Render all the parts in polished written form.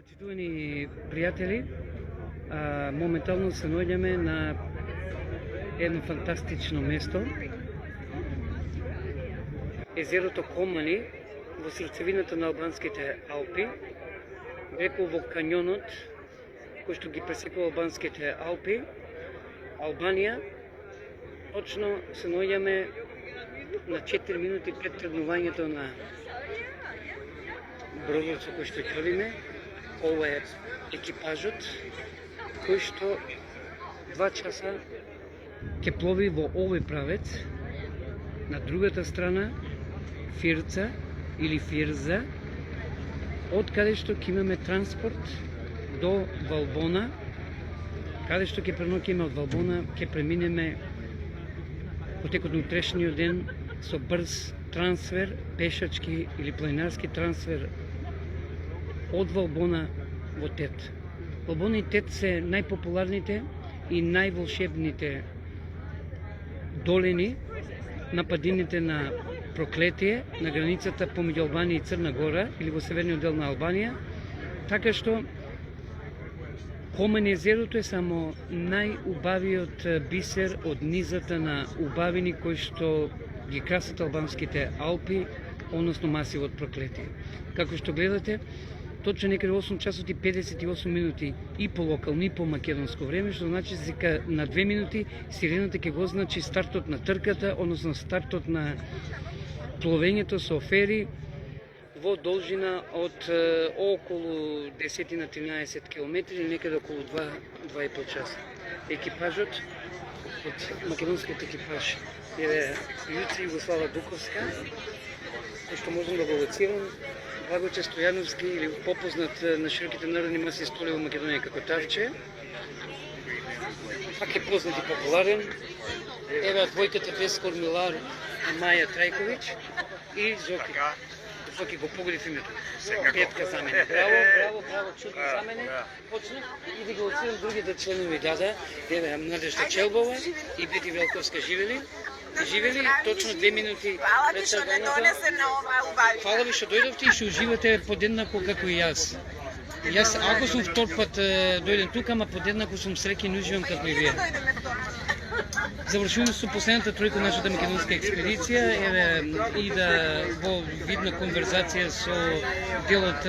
Почитувани пријатели, моментално се наоѓаме на едно фантастично место. Езерото Комани во срцевината на албанските Алпи, преку во каньонот кој што ги пресекува албанските Алпи, Албанија. Точно се наоѓаме на 4 минути пред тргнувањето на бродот со кој што ќолиме. Ова е екипажот кој што 2 часа ќе плови во овој правец. На другата страна Фирца или Фирза, од каде што ќе имаме транспорт до Валбона, каде што ќе преноќиме од Валбона, ќе преминеме во текот на утрешниот ден со брз трансфер, пешачки или планинарски трансфер од Валбона во Тет. Валбона и Тет се најпопуларните и најволшебните долини на падините на Проклетие, на границата помеѓу Албанија и Црна Гора или во северниот дел на Албанија, така што Комани езерото е само најубавиот бисер од низата на убавини кои што ги красат албанските Алпи, односно масивот Проклетие. Како што гледате, точно некаде 8 часот и 58 минути и по локално и по македонско време, што значи дека на 2 минути сирената ќе го значи стартот на трката, односно стартот на пловењето со фери во должина од околу 10-13 км или некаде околу 2-2,5 часа. Екипажот од македонскиот екипаж е Јуци Југослава Дуковска, кој што можам да го лоцирам, Благоче Стојановски или попознат на широките народни маси столи во Македонија како Тавче. Пак е познат и популарен. Еве двојката Вескор Милар, Маја Трајковиќ и Зоки. Зоки го погодив името. Петка за мене. Браво, чудно за мене. Почна и да го оценам другите членови. Да. Еве Надежда Челбова и Бети Велковска живели точно 2 минути пред тргањето. Фала ви што дојдовте и што уживате подеднако како и јас. Јас ако сум втор пат дојдем тука, ама подеднако сум среќен и уживам како и вие. Завршуваме со последната тројка нашата македонска експедиција, и да во видна конверзација со дел од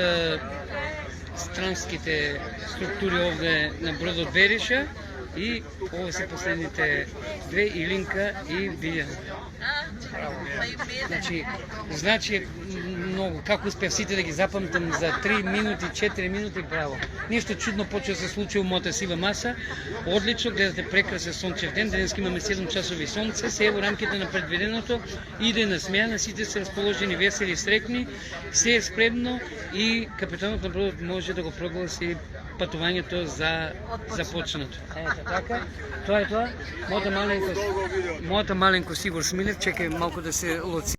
странските структури овде на бродот Бериша. И ова се последните две, Илинка и Билјан. Значи многу, како успеав сите да ги запамтам за 3 минути, 4 минути, браво. Нешто чудно почва да се случи во мојата сива маса. Одлично, гледате прекрасен сончев ден, денеска имаме 7 часови сонце, се е во рамките на предвиденото, иде на смејана, сите се расположени, весели и срекни, се е спремно и капитанот на бродот може да го прогласи патувањето за започнато. Ето така, тоа е тоа. Мојата маленко Сигур Смилев, чекај малку да се лоци.